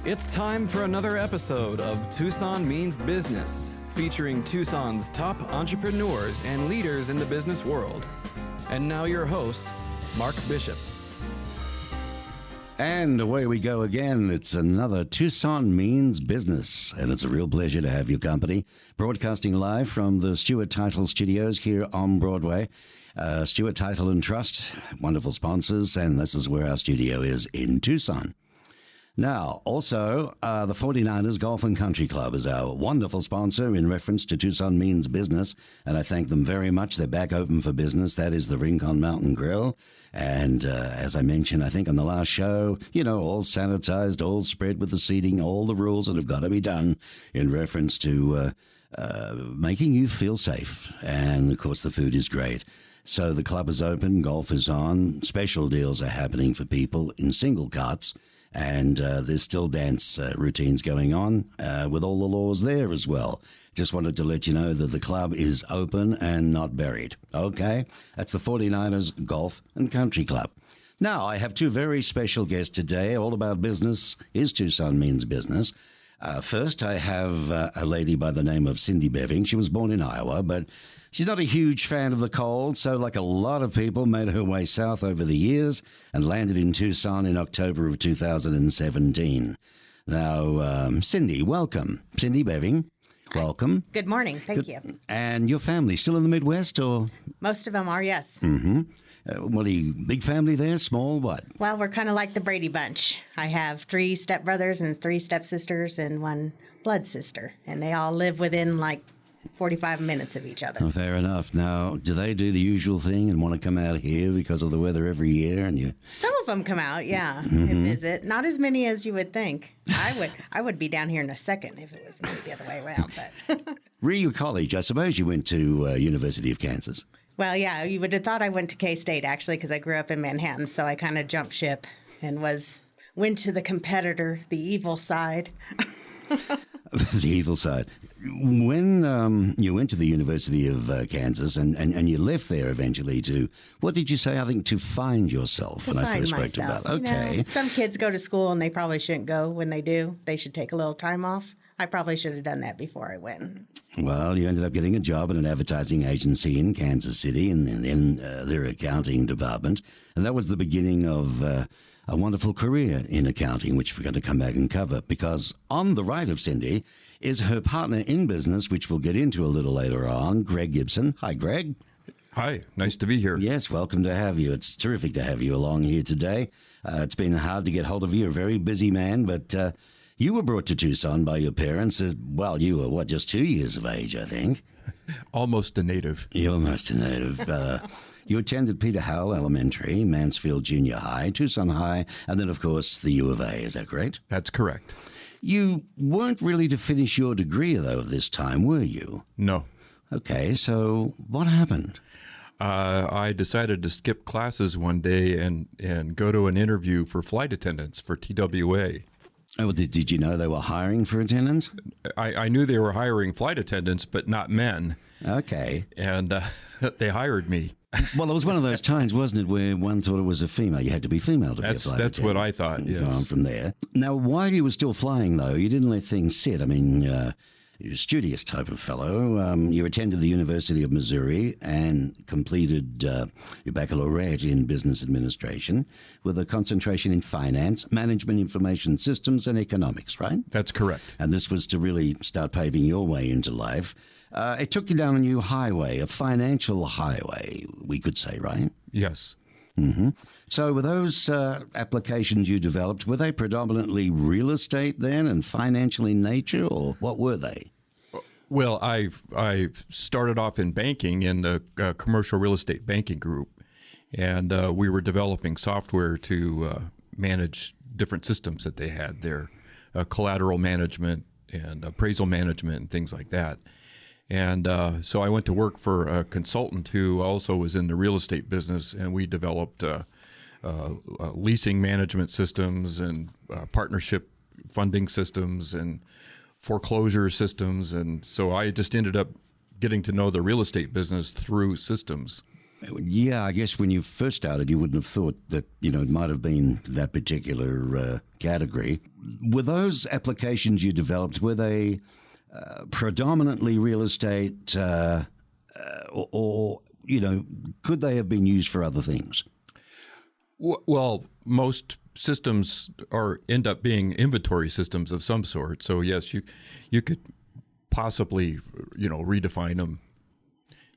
It's time for another episode of Tucson Means Business, featuring Tucson's top entrepreneurs and leaders in the business world. And now your host, Mark Bishop. And away we go again. It's another Tucson Means Business, and it's a real pleasure to have your company. Broadcasting live from the Stewart Title Studios here on Broadway. Stewart Title and Trust, wonderful sponsors, and this is where our studio is in Tucson. Now, also, the 49ers Golf and Country Club is our wonderful sponsor in reference to Tucson Means Business, and I thank them very much. They're back open for business. That is the Rincon Mountain Grill. And as I mentioned, I think on the last show, all sanitized, all spread with the seating, all the rules that have got to be done in reference to making you feel safe. And, of course, the food is great. So the club is open, golf is on, special deals are happening for people in single carts. And there's still dance routines going on with all the laws there as well. Just wanted to let you know that the club is open and not buried. Okay? That's the 49ers Golf and Country Club. Now, I have two very special guests today. All About Business is Tucson Means Business. First, I have a lady by the name of Cynthia Beving. She was born in Iowa, but she's not a huge fan of the cold, so like a lot of people, made her way south over the years and landed in Tucson in October of 2017. Now, Cindy, welcome. Cindy Beving, welcome. Good morning. Thank you. And your family, still in the Midwest, or? Most of them are, yes. Mm-hmm. What are you, big family there, small, what? Well, we're kind of like the Brady Bunch. I have 3 stepbrothers and 3 stepsisters and 1 blood sister, and they all live within like 45 minutes of each other. Oh, fair enough. Now, do they do the usual thing and want to come out here because of the weather every year? And you? Some of them come out, yeah, and visit. Not as many as you would think. I would be down here in a second if it was me the other way around. But Rio College, I suppose you went to University of Kansas. Well, yeah, you would have thought I went to K-State, actually, because I grew up in Manhattan, so I kind of jumped ship and went to the competitor, the evil side. The evil side. When you went to the University of Kansas and you left there eventually to, what did you say? I think to find yourself. To when find I first myself. spoke to about. Okay. Some kids go to school and they probably shouldn't go. When they do, they should take a little time off. I probably should have done that before I went. Well, you ended up getting a job at an advertising agency in Kansas City and in their accounting department. And that was the beginning of a wonderful career in accounting, which we're going to come back and cover. Because on the right of Cindy is her partner in business, which we'll get into a little later on, Greg Gibson. Hi, Greg. Hi, nice to be here. Yes, welcome to have you. It's terrific to have you along here today. It's been hard to get hold of you. You're a very busy man, but you were brought to Tucson by your parents. Well, you were, just 2 years of age, I think? Almost a native. You're almost a native. You attended Peter Howell Elementary, Mansfield Junior High, Tucson High, and then, of course, the U of A. Is that correct? That's correct. You weren't really to finish your degree, though, this time, were you? No. Okay, so what happened? I decided to skip classes one day and go to an interview for flight attendants for TWA. Oh, did you know they were hiring for attendants? I knew they were hiring flight attendants, but not men. Okay. And they hired me. Well, it was one of those times, wasn't it, where one thought it was a female. You had to be female to be a flight attendant. That's what I thought, yes. Go on from there. Now, while you were still flying, though, you didn't let things sit. I mean, you're a studious type of fellow. You attended the University of Missouri and completed your baccalaureate in business administration with a concentration in finance, management, information systems, and economics, right? That's correct. And this was to really start paving your way into life. It took you down a new highway, a financial highway, we could say, right? Yes. Mm-hmm. So were those applications you developed, were they predominantly real estate then and financial in nature, or what were they? Well, I started off in banking in the commercial real estate banking group, and we were developing software to manage different systems that they had there, collateral management and appraisal management and things like that. And so I went to work for a consultant who also was in the real estate business, and we developed leasing management systems and partnership funding systems and foreclosure systems. And so I just ended up getting to know the real estate business through systems. Yeah, I guess when you first started, you wouldn't have thought that, it might have been that particular category. Were those applications you developed, were they predominantly real estate or, could they have been used for other things? Well, most systems end up being inventory systems of some sort. So yes, you could possibly redefine them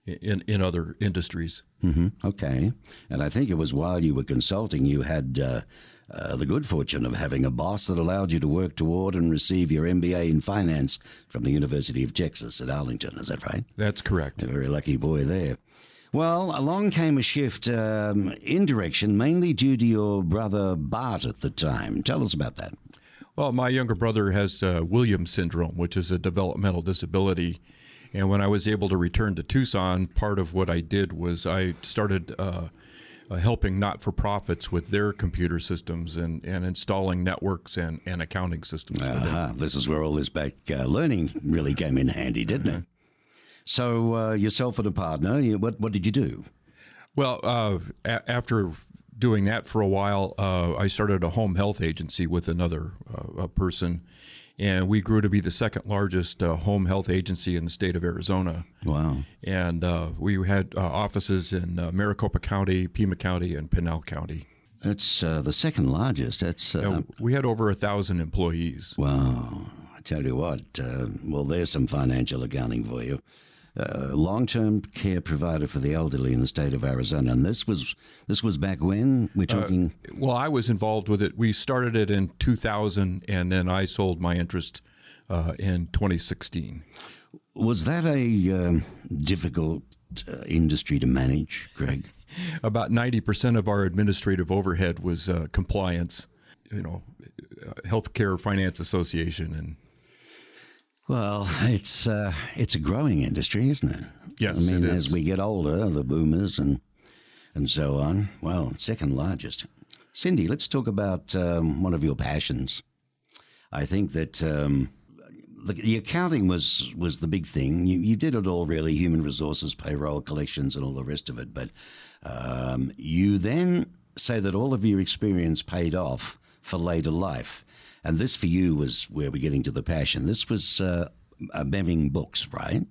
in other industries. Mm-hmm. Okay, and I think it was while you were consulting, you had the good fortune of having a boss that allowed you to work toward and receive your MBA in finance from the University of Texas at Arlington. Is that right? That's correct. A very lucky boy there. Well, along came a shift in direction, mainly due to your brother Bart at the time. Tell us about that. Well, my younger brother has Williams syndrome, which is a developmental disability. And when I was able to return to Tucson, part of what I did was I started helping not-for-profits with their computer systems and installing networks and accounting systems for them. This is where all this back learning really came in handy, didn't it? So yourself and a partner, what did you do? Well, after doing that for a while, I started a home health agency with another person, and we grew to be the second largest home health agency in the state of Arizona. Wow. And we had offices in Maricopa County, Pima County, and Pinal County. That's the second largest. That's we had over 1,000 employees. Wow. I tell you what, well, there's some financial accounting for you. Long-term care provider for the elderly in the state of Arizona, and this was back when we're talking. Well, I was involved with it. We started it in 2000, and then I sold my interest in 2016. Was that a difficult industry to manage, Greg? About 90% of our administrative overhead was compliance, Healthcare Finance Association, and. Well, it's a growing industry, isn't it? Yes, I mean, it is. as we get older, the boomers and so on. Well, second largest. Cindy, let's talk about one of your passions. I think that the accounting was the big thing. You did it all, really, human resources, payroll, collections, and all the rest of it. But you then say that all of your experience paid off for later life. And this for you was where we're getting to the passion. This was Beving Books, right?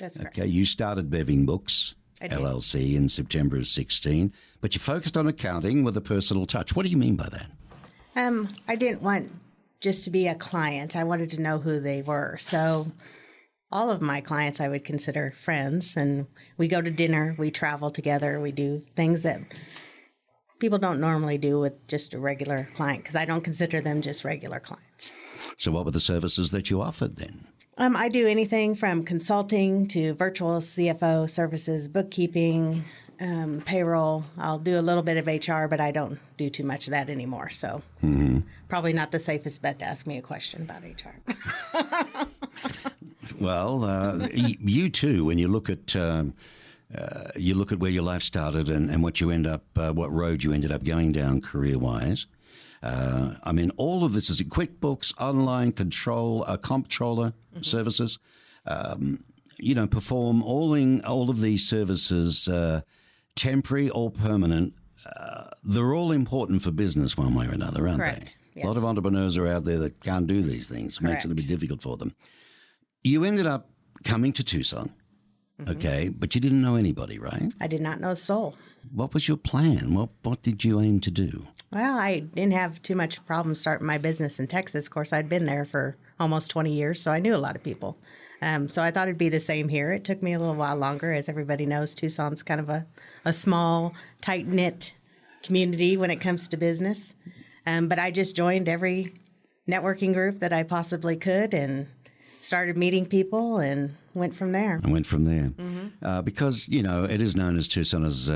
That's correct. Okay, you started Beving Books, I did. LLC, in September of 16, but you focused on accounting with a personal touch. What do you mean by that? I didn't want just to be a client. I wanted to know who they were. So all of my clients I would consider friends, and we go to dinner, we travel together, we do things that people don't normally do with just a regular client, because I don't consider them just regular clients. So what were the services that you offered then? I do anything from consulting to virtual CFO services, bookkeeping, payroll. I'll do a little bit of HR, but I don't do too much of that anymore. So it's probably not the safest bet to ask me a question about HR. Well, you too, when you look at where your life started and what you what road you ended up going down career-wise. I mean, all of this is in QuickBooks, online Comptroller services. Perform all of these services, temporary or permanent. They're all important for business one way or another, aren't Correct. they? Yes. A lot of entrepreneurs are out there that can't do these things. It makes it a bit difficult for them. You ended up coming to Tucson. Okay, but you didn't know anybody, right? I did not know a soul. What was your plan? What did you aim to do? Well, I didn't have too much problem starting my business in Texas. Of course, I'd been there for almost 20 years, so I knew a lot of people. So I thought it'd be the same here. It took me a little while longer. As everybody knows, Tucson's kind of a small, tight-knit community when it comes to business. But I just joined every networking group that I possibly could and started meeting people and went from there. Because, it is known as Tucson as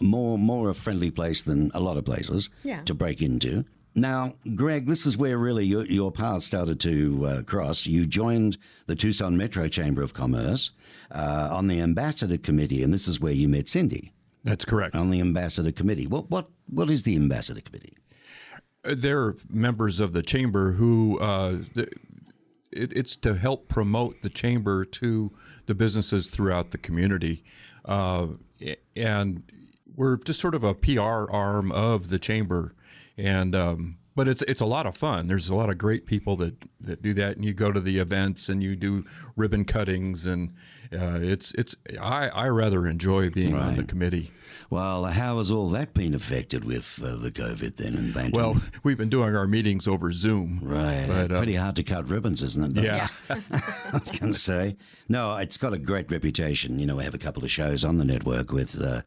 more a friendly place than a lot of places to break into. Now, Greg, this is where really your path started to cross. You joined the Tucson Metro Chamber of Commerce on the Ambassador Committee, and this is where you met Cindy. That's correct. On the Ambassador Committee. What is the Ambassador Committee? They're members of the chamber who it's to help promote the chamber to the businesses throughout the community. and we're just sort of a PR arm of the chamber, and but it's a lot of fun. There's a lot of great people that do that, and you go to the events and you do ribbon cuttings, and I rather enjoy being on the committee. Well, how has all that been affected with the COVID then in Bantam? Well, we've been doing our meetings over Zoom. Right. But, pretty hard to cut ribbons, isn't it? Though? Yeah. I was going to say. No, it's got a great reputation. You know, we have a couple of shows on the network with the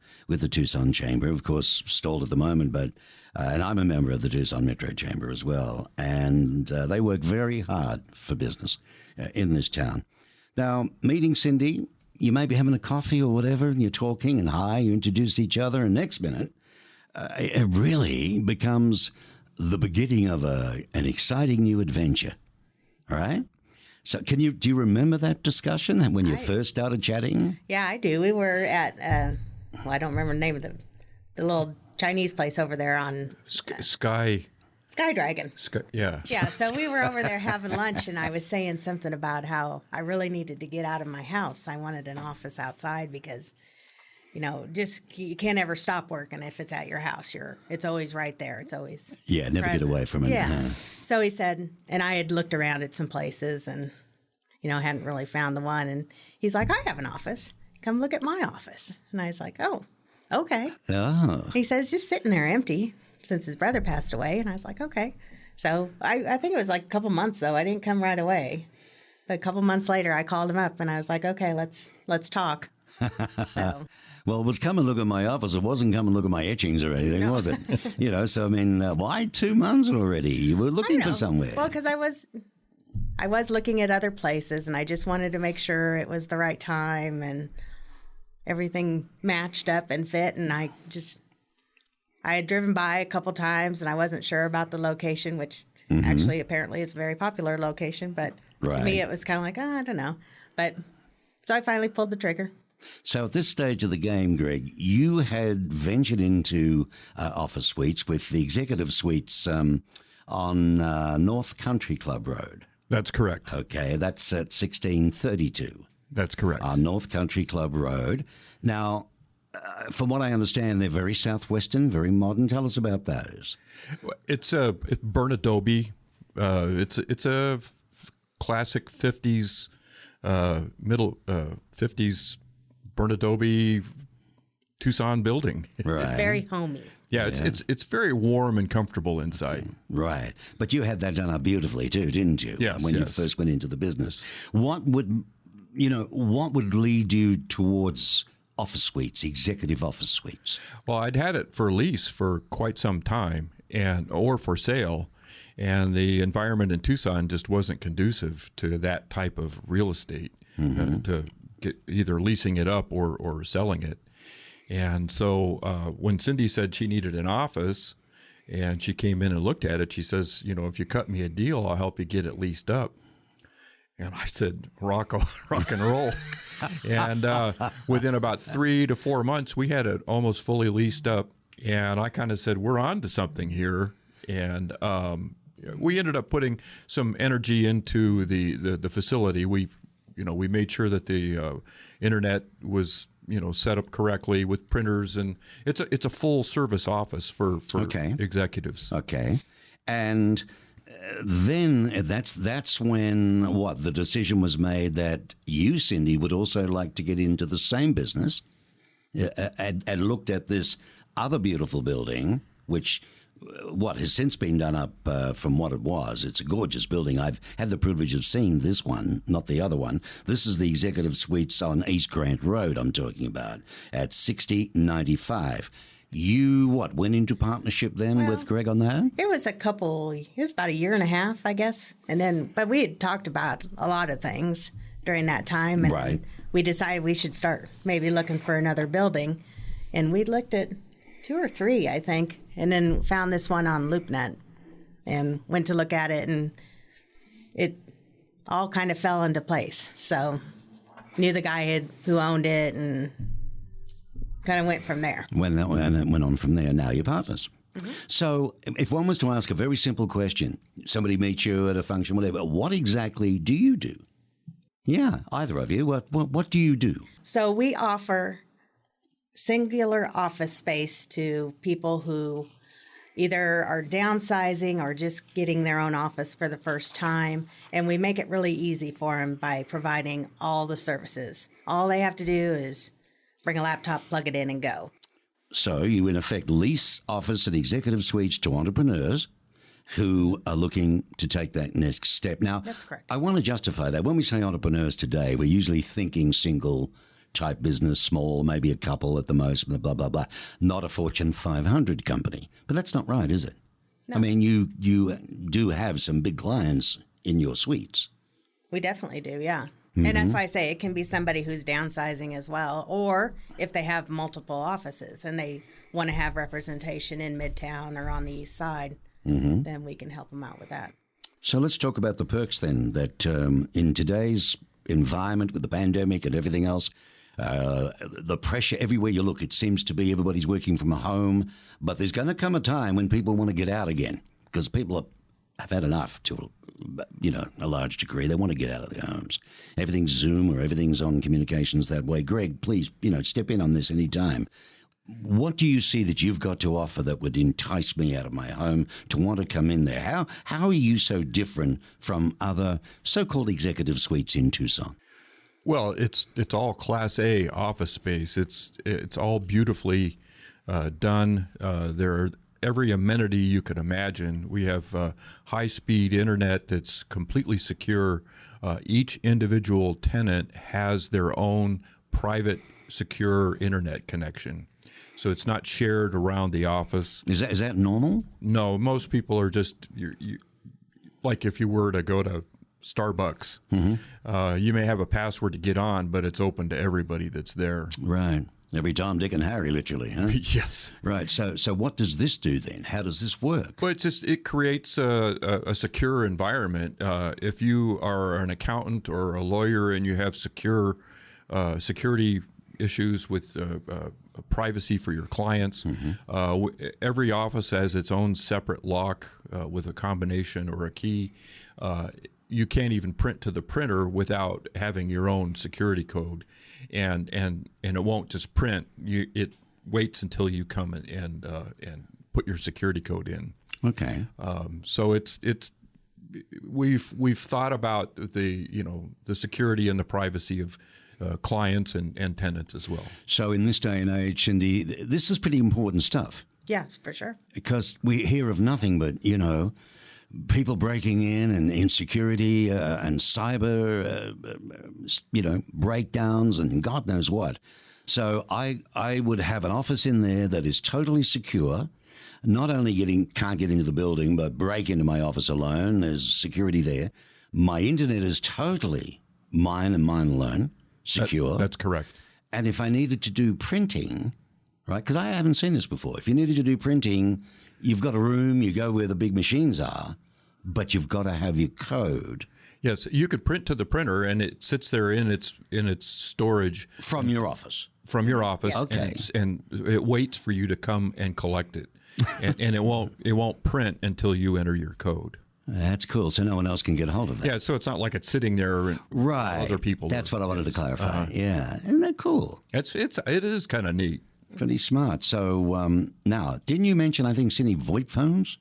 Tucson Chamber, of course, stalled at the moment, but and I'm a member of the Tucson Metro Chamber as well, and they work very hard for business in this town. Now, meeting Cindy, you may be having a coffee or whatever, and you're talking, and you introduce each other, and next minute, it really becomes the beginning of an exciting new adventure. All right? So do you remember that discussion when you first started chatting? Yeah, I do. We were at, I don't remember the name of the little Chinese place over there on... Sky Dragon. Yeah. Yeah, so we were over there having lunch, and I was saying something about how I really needed to get out of my house. I wanted an office outside because, you can't ever stop working if it's at your house. It's always right there. It's always never present. get away from it. Yeah. So he said, and I had looked around at some places and, hadn't really found the one. And he's like, I have an office. Come look at my office. And I was like, oh, okay. Oh. He says, just sitting there empty since his brother passed away. And I was like, okay. So I think it was like a couple months, though. I didn't come right away. But a couple months later, I called him up and I was like, okay, let's talk. So. Well, it was come and look at my office. It wasn't come and look at my etchings or anything, was it? So I mean, why 2 months already? You were looking for somewhere. Well, because I was looking at other places, and I just wanted to make sure it was the right time and everything matched up and fit. And I had driven by a couple times, and I wasn't sure about the location, which actually apparently is a very popular location. But to me, it was kind of like, I don't know. But so I finally pulled the trigger. So at this stage of the game, Greg, you had ventured into office suites with the executive suites on North Country Club Road. That's correct. Okay, that's at 1632. That's correct. On North Country Club Road. Now, from what I understand, they're very southwestern, very modern. Tell us about those. It's burnt adobe. It's a classic 50s, middle 50s burnt adobe Tucson building. Right. It's very homey. Yeah, it's very warm and comfortable inside. Right. But you had that done up beautifully too, didn't you? Yes. When you first went into the business. What would lead you towards office suites, executive office suites? Well, I'd had it for lease for quite some time or for sale, and the environment in Tucson just wasn't conducive to that type of real estate, to get either leasing it up or selling it. And so when Cindy said she needed an office and she came in and looked at it, she says, if you cut me a deal, I'll help you get it leased up. And I said, rock and roll. And within about 3 to 4 months, we had it almost fully leased up. And I kind of said, we're on to something here. And we ended up putting some energy into the facility. We made sure that the internet was set up correctly with printers, and it's a full service office for executives. Okay, and then that's when the decision was made that you, Cindy, would also like to get into the same business, and looked at this other beautiful building, which has since been done up from what it was. It's a gorgeous building. I've had the privilege of seeing this one, not the other one. This is the executive suites on E Grant Road I'm talking about at 6095. You, went into partnership then with Greg on that? It was about a year and a half, I guess. But we had talked about a lot of things during that time. And we decided we should start maybe looking for another building. And we looked at 2 or 3, I think, and then found this one on LoopNet and went to look at it, and it all kind of fell into place. So knew the guy who owned it and kind of went from there. And it went on from there. Now you're partners. Mm-hmm. So if one was to ask a very simple question, somebody meets you at a function, whatever, what exactly do you do? Yeah, either of you. What do you do? So we offer singular office space to people who either are downsizing or just getting their own office for the first time. And we make it really easy for them by providing all the services. All they have to do is bring a laptop, plug it in, and go. So you, in effect, lease office and executive suites to entrepreneurs who are looking to take that next step. Now, That's correct. I want to justify that. When we say entrepreneurs today, we're usually thinking single type business, small, maybe a couple at the most, blah, blah, blah. Not a Fortune 500 company. But that's not right, is it? No. I mean, you do have some big clients in your suites. We definitely do, yeah. And that's why I say it can be somebody who's downsizing as well, or if they have multiple offices and they want to have representation in Midtown or on the East Side, then we can help them out with that. So let's talk about the perks then, that in today's environment with the pandemic and everything else, the pressure everywhere you look, it seems to be everybody's working from home, but there's going to come a time when people want to get out again because people have had enough to, a large degree. They want to get out of their homes. Everything's Zoom or everything's on communications that way. Greg, please, step in on this anytime. What do you see that you've got to offer that would entice me out of my home to want to come in there? How are you so different from other so-called executive suites in Tucson? Well, it's all Class A office space. It's all beautifully done. There are every amenity you could imagine. We have high-speed internet that's completely secure. Each individual tenant has their own private, secure internet connection. So it's not shared around the office. Is that normal? No, most people are just like if you were to go to Starbucks, you may have a password to get on, but it's open to everybody that's there. Right. Every Tom, Dick, and Harry, literally, huh? Yes. Right. So what does this do then? How does this work? Well, it creates a secure environment. If you are an accountant or a lawyer and you have security issues with privacy for your clients, every office has its own separate lock with a combination or a key. You can't even print to the printer without having your own security code, and it won't just print. It waits until you come and put your security code in. Okay. So we've thought about the security and the privacy of clients and tenants as well. So in this day and age, Cindy, this is pretty important stuff. Yes, for sure. Because we hear of nothing but, people breaking in and insecurity and cyber, breakdowns and God knows what. So I would have an office in there that is totally secure. Not only can't get into the building, but break into my office alone. There's security there. My internet is totally mine and mine alone. Secure. That's correct. And if I needed to do printing, right, because I haven't seen this before. If you needed to do printing, you've got a room, you go where the big machines are, but you've got to have your code. Yes, you could print to the printer, and it sits there in its storage from your office. From your office, Yes. Okay. and it waits for you to come and collect it, and it won't print until you enter your code. That's cool. So no one else can get a hold of that. Yeah, so it's not like it's sitting there and Right. other people. That's what I wanted to clarify. Yeah. Isn't that cool? It is kind of neat. Pretty smart. So now, didn't you mention, I think, Cindy, Voip Phones?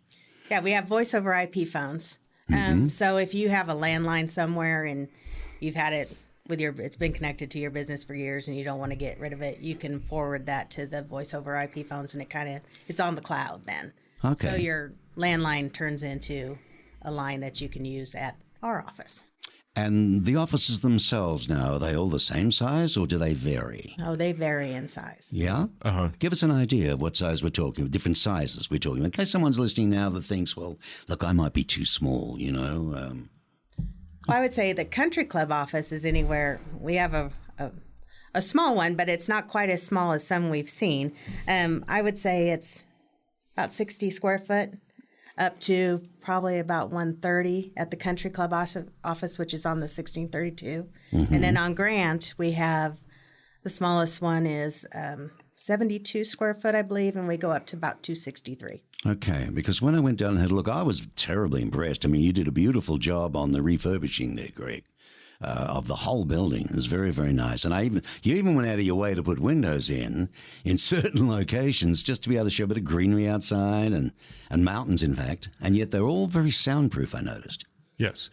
Yeah, we have voice over IP phones. So if you have a landline somewhere and you've had it it's been connected to your business for years and you don't want to get rid of it, you can forward that to the voice over IP phones, and it's on the cloud then. Okay. So your landline turns into a line that you can use at our office. And the offices themselves now, are they all the same size or do they vary? Oh, they vary in size. Yeah? Give us an idea of what size we're talking about, different sizes we're talking about. In case someone's listening now that thinks, well, look, I might be too small, Well, I would say the country club office is anywhere. We have a small one, but it's not quite as small as some we've seen. I would say it's about 60 square foot up to probably about 130 at the country club office, which is on the 1632. And then on Grant, we have the smallest one is 72 square foot, I believe, and we go up to about 263. Okay, because when I went down and had a look, I was terribly impressed. I mean, you did a beautiful job on the refurbishing there, Greg. of the whole building. It's very, very nice. And you even went out of your way to put windows in certain locations just to be able to show a bit of greenery outside and mountains, in fact. And yet they're all very soundproof, I noticed. Yes.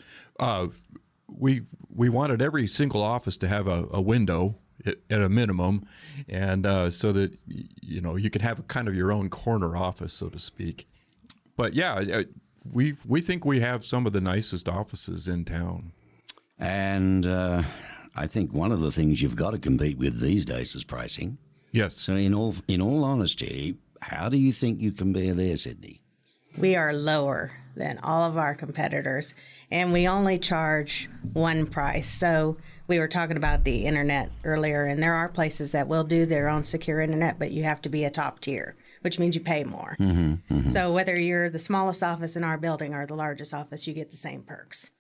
We wanted every single office to have a window at a minimum, and so that you can have kind of your own corner office, so to speak. But yeah, we think we have some of the nicest offices in town. And I think one of the things you've got to compete with these days is pricing. Yes. So in all honesty, how do you think you compare there, Sydney? We are lower than all of our competitors, and we only charge one price. So we were talking about the internet earlier, and there are places that will do their own secure internet, but you have to be a top tier, which means you pay more. Mm-hmm, mm-hmm. So whether you're the smallest office in our building or the largest office, you get the same perks.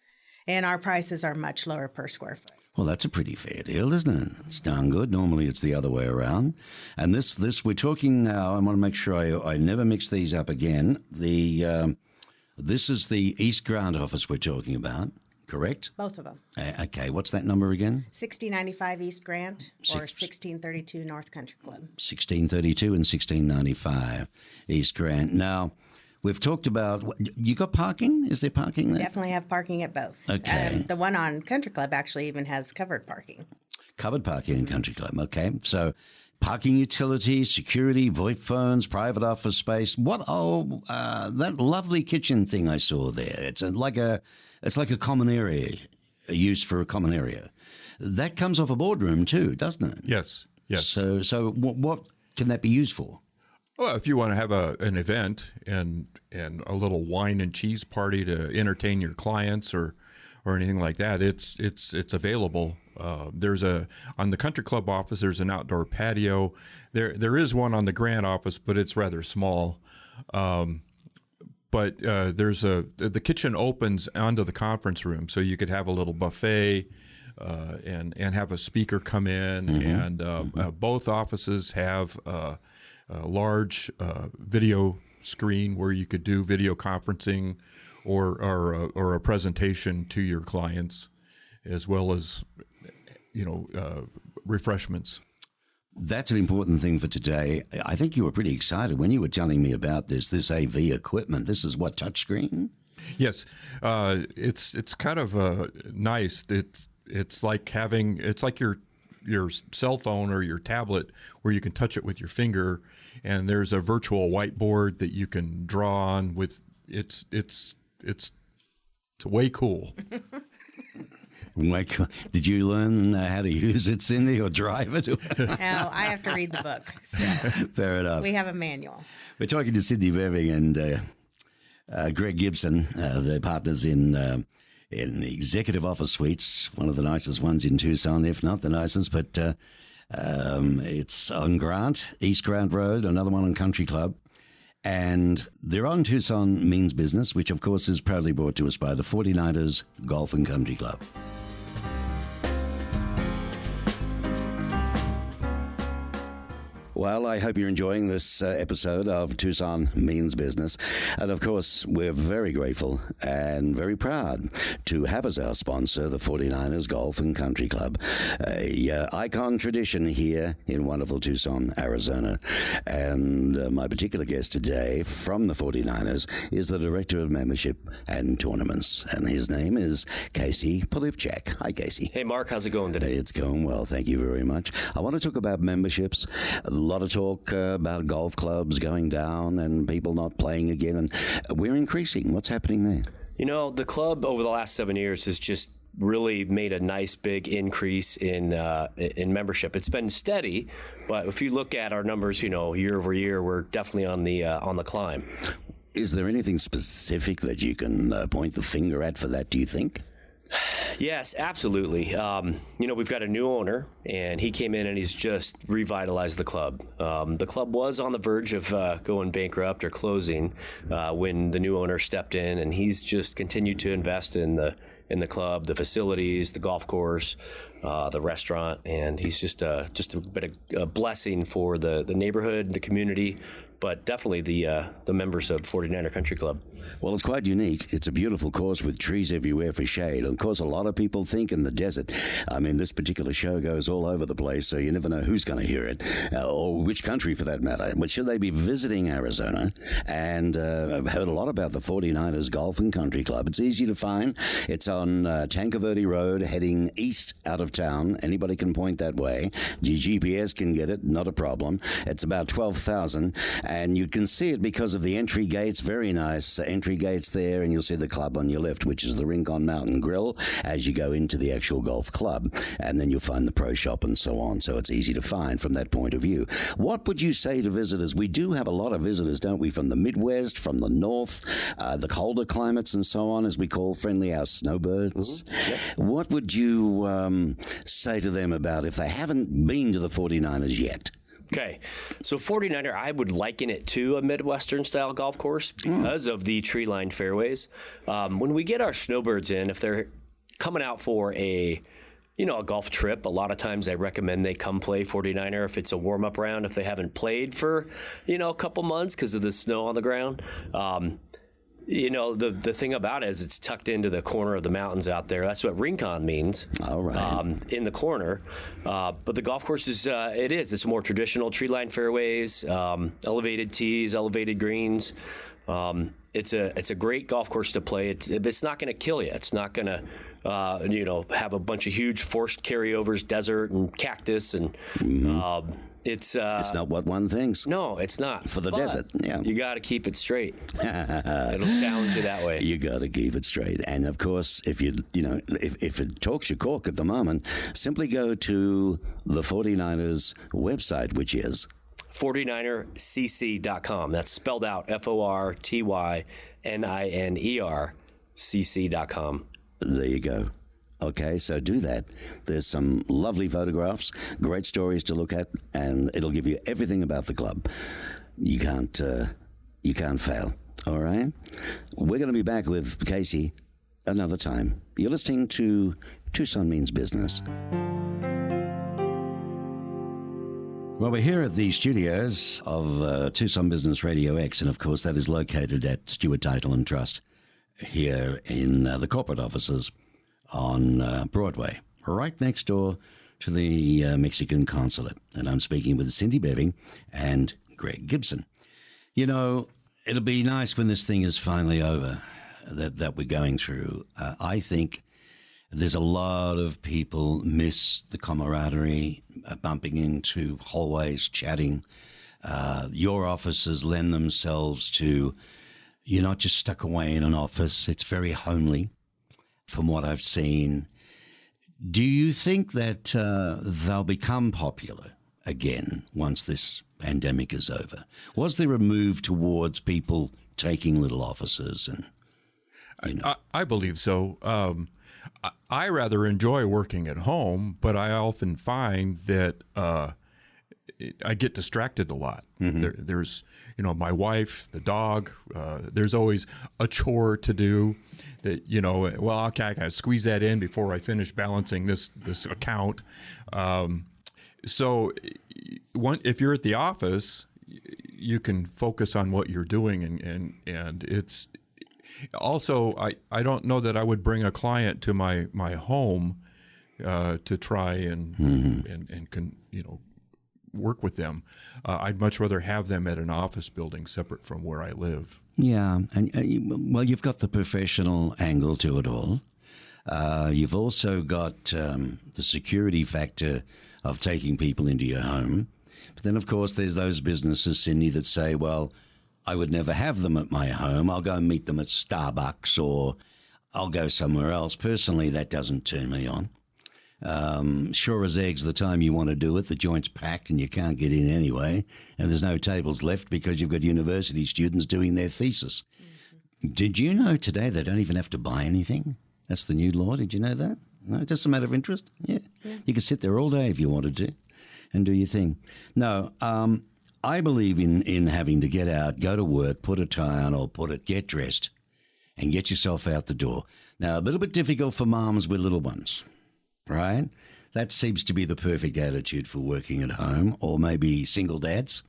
And our prices are much lower per square foot. Well, that's a pretty fair deal, isn't it? It's darn good. Normally it's the other way around. And this we're talking now, I want to make sure I never mix these up again. This is the East Grant office we're talking about, correct? Both of them. Okay, what's that number again? 6095 East Grant or 1632 North Country Club. 1632 and 1695 East Grant. Now, we've talked about, you got parking? Is there parking there? Definitely have parking at both. Okay. The one on Country Club actually even has covered parking. Covered parking in Country Club, okay. So parking utilities, security, Voip phones, private office space. That lovely kitchen thing I saw there. It's like a common area, a use for a common area. That comes off a boardroom too, doesn't it? Yes. So what can that be used for? Well, if you want to have an event and a little wine and cheese party to entertain your clients or anything like that, it's available. There's on the Country Club office, there's an outdoor patio. There is one on the Grant office, but it's rather small. But there's the kitchen opens onto the conference room, so you could have a little buffet and have a speaker come in. Mm-hmm. And both offices have a large video screen where you could do video conferencing or a presentation to your clients, as well as refreshments. That's an important thing for today. I think you were pretty excited when you were telling me about this AV equipment. This is what, touchscreen? Yes, it's kind of nice. It's like your cell phone or your tablet where you can touch it with your finger, and there's a virtual whiteboard that you can draw on with. It's way cool. Did you learn how to use it, Cindy, or drive it? No, I have to read the book. So. Fair enough. We have a manual. We're talking to Cynthia Beving and Greg Gibson, their partners in Executive Office Suites, one of the nicest ones in Tucson, if not the nicest, but it's on Grant, East Grant Road, another one on Country Club. And they're on Tucson Means Business, which, of course, is proudly brought to us by the 49ers Golf and Country Club. Well, I hope you're enjoying this episode of Tucson Means Business. And, of course, we're very grateful and very proud to have as our sponsor the 49ers Golf and Country Club, a icon tradition here in wonderful Tucson, Arizona. And my particular guest today from the 49ers is the Director of Membership and Tournaments. And his name is Casey Polivchak. Hi, Casey. Hey, Mark. How's it going today? It's going well. Thank you very much. I want to talk about memberships. A lot of talk about golf clubs going down and people not playing again, and we're increasing. What's happening there? You know, the club over the last 7 years has just really made a nice big increase in membership. It's been steady, but if you look at our numbers, year over year, we're definitely on the climb. Is there anything specific that you can point the finger at for that, do you think? Yes, absolutely. We've got a new owner, and he came in and he's just revitalized the club. The club was on the verge of going bankrupt or closing when the new owner stepped in, and he's just continued to invest in the club, the facilities, the golf course, the restaurant, and he's just been a blessing for the neighborhood, the community, but definitely the members of 49er Country Club. Well, it's quite unique. It's a beautiful course with trees everywhere for shade. And of course, a lot of people think in the desert. I mean, this particular show goes all over the place, so you never know who's going to hear it, or which country for that matter. But should they be visiting Arizona? And I've heard a lot about the 49ers Golf and Country Club. It's easy to find. It's on Tanque Verde Road, heading east out of town. Anybody can point that way. Your GPS can get it, not a problem. It's about 12,000, and you can see it because of the entry gates. Very nice entry gates there, and you'll see the club on your left, which is the Rincon Mountain Grill, as you go into the actual golf club, and then you'll find the pro shop and so on. So it's easy to find from that point of view. What would you say to visitors? We do have a lot of visitors, don't we, from the Midwest, from the North, the colder climates and so on, as we call friendly our snowbirds. Mm-hmm. Yep. What would you say to them about if they haven't been to the 49ers yet? Okay, so 49er, I would liken it to a Midwestern-style golf course because of the tree-lined fairways. When we get our snowbirds in, if they're coming out for a golf trip, a lot of times I recommend they come play 49er if it's a warm-up round, if they haven't played for, a couple months because of the snow on the ground. The thing about it is it's tucked into the corner of the mountains out there. That's what Rincon means. All right. In the corner. But the golf course is, it's more traditional tree-lined fairways, elevated tees, elevated greens. It's a great golf course to play. It's not going to kill you. It's not going to, have a bunch of huge forced carryovers, desert and cactus and, It's not what one thinks. No, it's not. For the desert, yeah. You got to keep it straight. It'll challenge you that way. You got to keep it straight. And of course, if if it talks your cork at the moment, simply go to the 49ers website, which is 49ercc.com. That's spelled out FORTYNINERCC.com. There you go. Okay, so do that. There's some lovely photographs, great stories to look at, and it'll give you everything about the club. You can't fail. All right? We're going to be back with Casey another time. You're listening to Tucson Means Business. Well, we're here at the studios of Tucson Business RadioX, and of course that is located at Stewart Title and Trust here in the corporate offices on Broadway, right next door to the Mexican consulate. And I'm speaking with Cynthia Beving and Greg Gibson. It'll be nice when this thing is finally over that we're going through. I think there's a lot of people miss the camaraderie, bumping into hallways, chatting. Your offices lend themselves to, you're not just stuck away in an office. It's very homely. From what I've seen, do you think that they'll become popular again once this pandemic is over? Was there a move towards people taking little offices? And I believe so. I rather enjoy working at home, but I often find that I get distracted a lot. Mm-hmm. There's, my wife, the dog. There's always a chore to do. That okay, I gotta squeeze that in before I finish balancing this account. So, if you're at the office, you can focus on what you're doing, and it's also I don't know that I would bring a client to my home to try and work with them. I'd much rather have them at an office building separate from where I live. Yeah, and you've got the professional angle to it all. You've also got the security factor of taking people into your home. But then, of course, there's those businesses, Cindy, that say, well, I would never have them at my home. I'll go and meet them at Starbucks or I'll go somewhere else. Personally, that doesn't turn me on. Sure as eggs, the time you want to do it, the joint's packed and you can't get in anyway, and there's no tables left because you've got university students doing their thesis. Mm-hmm. Did you know today they don't even have to buy anything? That's the new law. Did you know that? No, just a matter of interest. Yeah. You could sit there all day if you wanted to and do your thing. No, I believe in having to get out, go to work, put a tie on or get dressed and get yourself out the door. Now, a little bit difficult for moms with little ones. Right? That seems to be the perfect attitude for working at home, or maybe single dads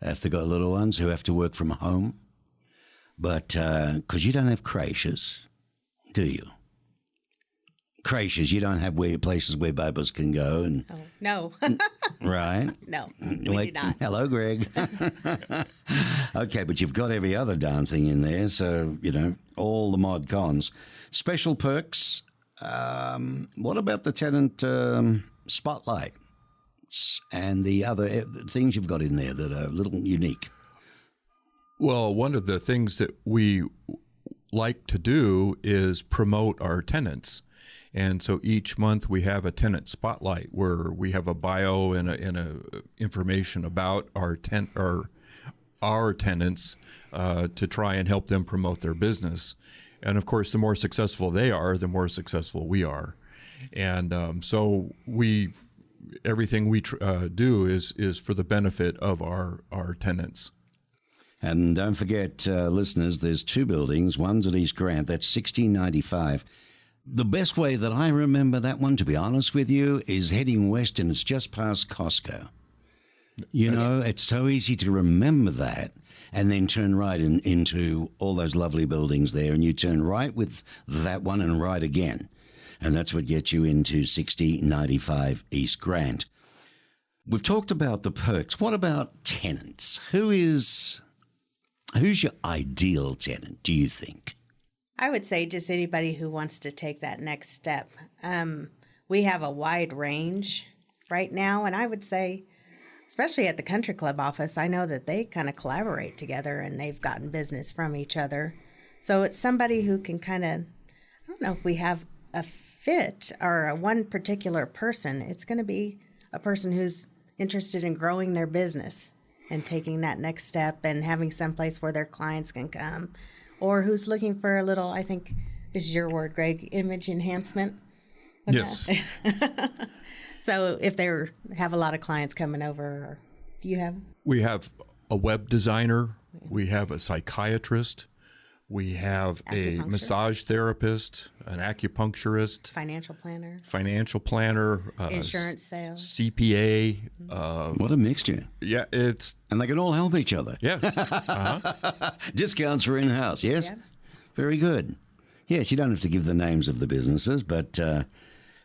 if they've got little ones who have to work from home. But because you don't have creches, do you? Creches, you don't have places where babies can go. And Oh, no. right? No, we do not. Hello, Greg. Okay, but you've got every other darn thing in there, so, all the mod cons. Special perks. What about the tenant spotlight and the other things you've got in there that are a little unique? Well, one of the things that we like to do is promote our tenants. And so each month we have a tenant spotlight where we have a bio and a information about our tenants to try and help them promote their business. And of course, the more successful they are, the more successful we are. And so everything we do is for the benefit of our tenants. And don't forget, listeners, there's 2 buildings. One's at East Grant. That's 1695. The best way that I remember that one, to be honest with you, is heading west, and it's just past Costco. It's so easy to remember that, and then turn right into all those lovely buildings there, and you turn right with that one and right again. And that's what gets you into 6095 East Grant. We've talked about the perks. What about tenants? Who's your ideal tenant, do you think? I would say just anybody who wants to take that next step. We have a wide range right now, and I would say, especially at the country club office, I know that they kind of collaborate together and they've gotten business from each other. So it's somebody who can kind of, I don't know if we have a fit or a one particular person. It's going to be a person who's interested in growing their business and taking that next step and having some place where their clients can come, or who's looking for a little, I think this is your word, Greg, image enhancement. Yes. So if they have a lot of clients coming over, or do you have? We have a web designer. We have a psychiatrist. We have a massage therapist, an acupuncturist, Financial planner, insurance sales, CPA. What a mixture. Yeah, And they can all help each other. Yes. Uh-huh. Discounts for in-house, yes? Yeah. Very good. Yes, you don't have to give the names of the businesses, but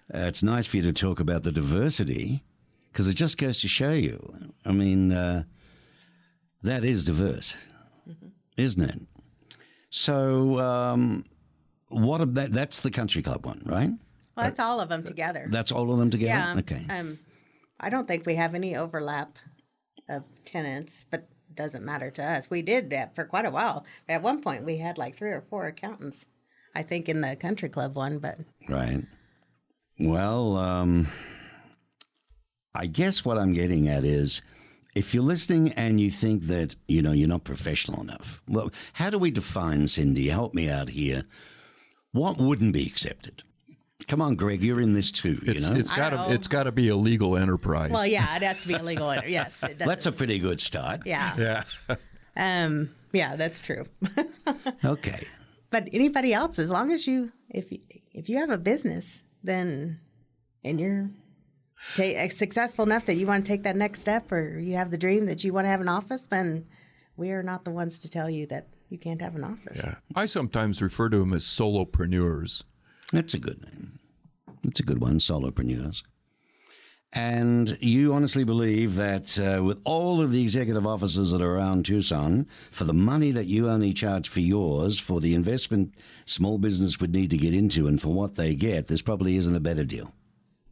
it's nice for you to talk about the diversity, because it just goes to show you. I mean, that is diverse, isn't it? So what about that's the country club one, right? Well, that's all of them together. That's all of them together? Yeah. Okay. I don't think we have any overlap of tenants, but it doesn't matter to us. We did that for quite a while. At one point, we had like 3 or 4 accountants, I think, in the country club one, but... Right. Well, I guess what I'm getting at is, if you're listening and you think that, you're not professional enough, well, how do we define, Cindy? Help me out here. What wouldn't be accepted? Come on, Greg, you're in this too, It's got to be a legal enterprise. Well, yeah, it has to be a legal... Yes, it does. That's a pretty good start. Yeah. Yeah. Yeah, that's true. Okay. But anybody else, as long as if you have a business, then, and you're successful enough that you want to take that next step, or you have the dream that you want to have an office, then we are not the ones to tell you that you can't have an office. Yeah. I sometimes refer to them as solopreneurs. That's a good name. That's a good one, solopreneurs. And you honestly believe that with all of the executive offices that are around Tucson, for the money that you only charge for yours, for the investment small business would need to get into, and for what they get, this probably isn't a better deal.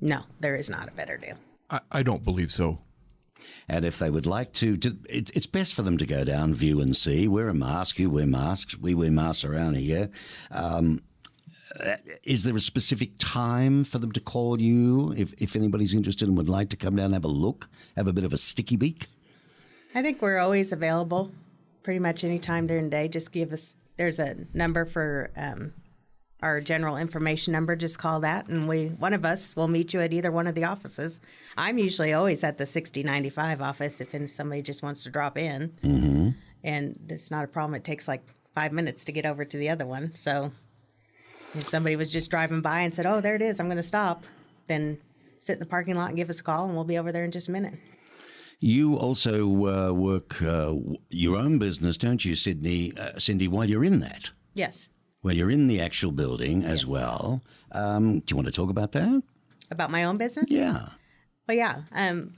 No, there is not a better deal. I don't believe so. And if they would like to it's best for them to go down, view and see. Wear a mask. You wear masks. We wear masks around here. Is there a specific time for them to call you if anybody's interested and would like to come down and have a look, have a bit of a sticky beak? I think we're always available pretty much any time during the day. Just give us, there's a number for our general information number. Just call that, and one of us will meet you at either one of the offices. I'm usually always at the 6095 office if somebody just wants to drop in. Mm-hmm. And it's not a problem. It takes like 5 minutes to get over to the other one. So if somebody was just driving by and said, oh, there it is, I'm going to stop, then sit in the parking lot and give us a call, and we'll be over there in just a minute. You also work your own business, don't you, Cindy, while you're in that? Yes. Well, you're in the actual building as well. Do you want to talk about that? About my own business? Yeah. Well, yeah.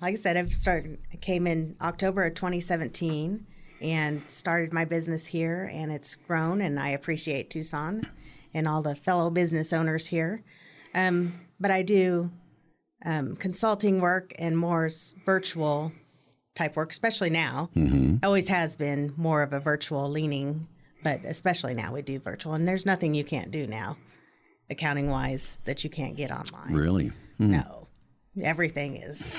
Like I said, I came in October of 2017 and started my business here, and it's grown, and I appreciate Tucson and all the fellow business owners here. But I do consulting work and more virtual type work, especially now. Always has been more of a virtual leaning, but especially now we do virtual. And there's nothing you can't do now, accounting-wise, that you can't get online. Really? No. Everything's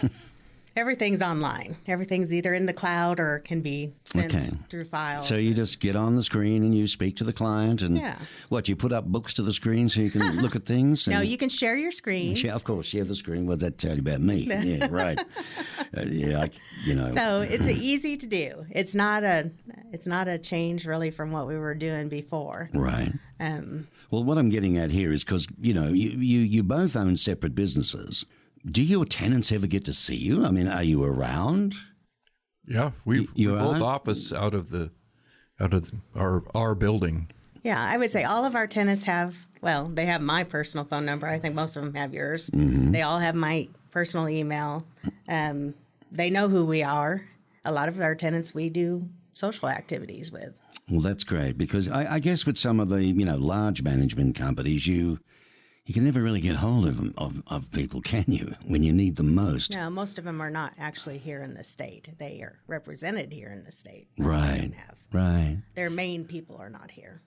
online. Everything's either in the cloud or can be sent through files. So you just get on the screen and you speak to the client, and what, you put up books to the screen so you can look at things? No, you can share your screen. Of course, share the screen. What does that tell you about me? Yeah, right. So it's easy to do. It's not a change really from what we were doing before. Right. Well, what I'm getting at here is because, you both own separate businesses. Do your tenants ever get to see you? I mean, are you around? Yeah, we both office out of our building. Yeah, I would say all of our tenants they have my personal phone number. I think most of them have yours. They all have my personal email. They know who we are. A lot of our tenants we do social activities with. Well, that's great, because I guess with some of the large management companies, you can never really get hold of people, can you, when you need them most? No, most of them are not actually here in the state. They are represented here in the state. Right, right. Their main people are not here.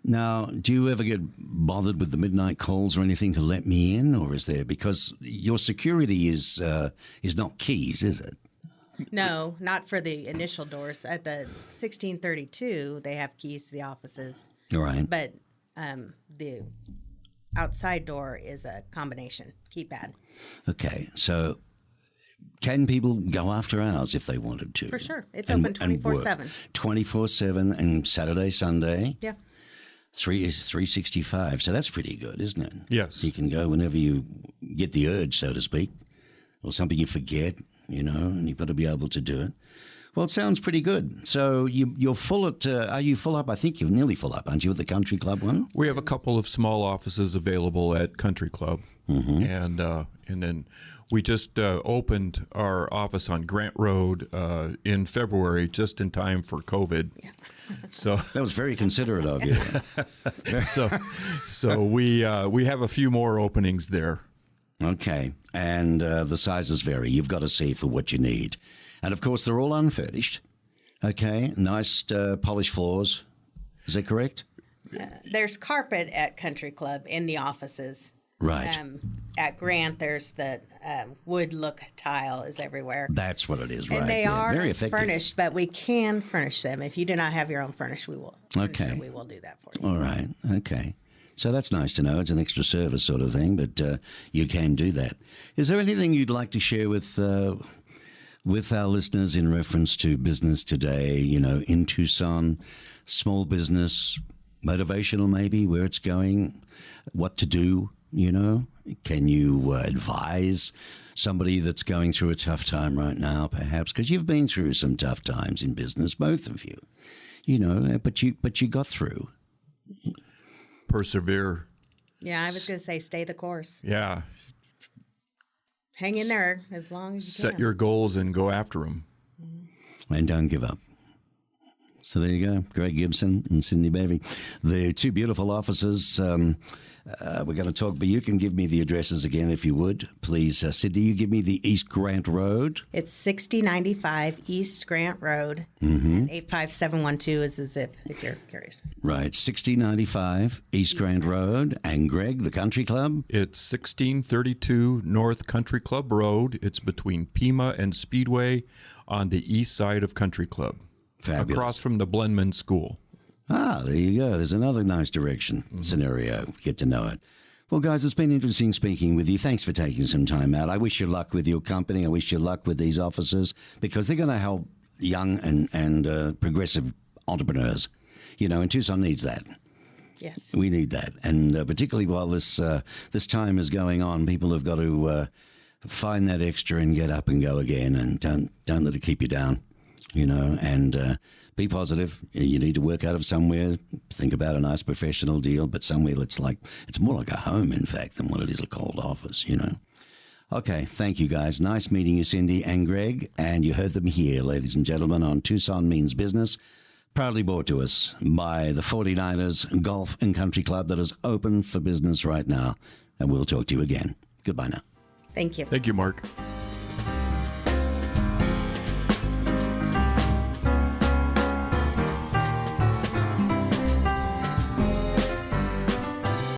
Now, do you ever get bothered with the midnight calls or anything to let me in, or is there, because your security is not keys, is it? No, not for the initial doors. At the 1632, they have keys to the offices. All right. But the outside door is a combination keypad. Okay, so can people go after hours if they wanted to? For sure. It's open 24/7. 24/7 and Saturday, Sunday? Yeah. 365. So that's pretty good, isn't it? Yes. You can go whenever you get the urge, so to speak, or something you forget, and you've got to be able to do it. Well, it sounds pretty good. So you're full at, are you full up? I think you're nearly full up, aren't you, at the Country Club one? We have a couple of small offices available at Country Club. And then we just opened our office on Grant Road in February, just in time for COVID. So that was very considerate of you. so we have a few more openings there. Okay, and the sizes vary. You've got to see for what you need. And, of course, they're all unfurnished. Okay, nice polished floors. Is that correct? There's carpet at Country Club in the offices. Right. At Grant, there's the wood look tile is everywhere. That's what it is, right? And they are very effective. furnished, but we can furnish them. If you do not have your own furnish, we will. Okay. We will do that for you. All right, okay. So that's nice to know. It's an extra service sort of thing, but you can do that. Is there anything you'd like to share with our listeners in reference to business today, in Tucson, small business, motivational maybe, where it's going, what to do, Can you advise somebody that's going through a tough time right now, perhaps? Because you've been through some tough times in business, both of you, but you got through. Persevere. Yeah, I was going to say stay the course. Yeah. Hang in there as long as you Set can. your goals and go after them. And don't give up. So there you go, Greg Gibson and Cynthia Beving. The two beautiful offices. We're going to talk, but you can give me the addresses again if you would, please. Cynthia, you give me the East Grant Road. It's 6095 East Grant Road. And 85712 is the zip, if you're curious. Right, 6095 East Grant Road. And Greg, the Country Club? It's 1632 North Country Club Road. It's between Pima and Speedway on the east side of Country Club. Fabulous. Across from the Blenman School. Ah, there you go. There's another nice direction scenario. Get to know it. Well, guys, it's been interesting speaking with you. Thanks for taking some time out. I wish you luck with your company. I wish you luck with these offices, because they're going to help young and progressive entrepreneurs. And Tucson needs that. Yes. We need that. And particularly while this time is going on, people have got to find that extra and get up and go again, and don't let it keep you down, and be positive. You need to work out of somewhere. Think about a nice professional deal, but somewhere that's it's more like a home, in fact, than what it is a cold office, Okay, thank you guys. Nice meeting you, Cindy and Greg, and you heard them here, ladies and gentlemen, on Tucson Means Business, proudly brought to us by the 49ers Golf and Country Club that is open for business right now, and we'll talk to you again. Goodbye now. Thank you. Thank you, Mark.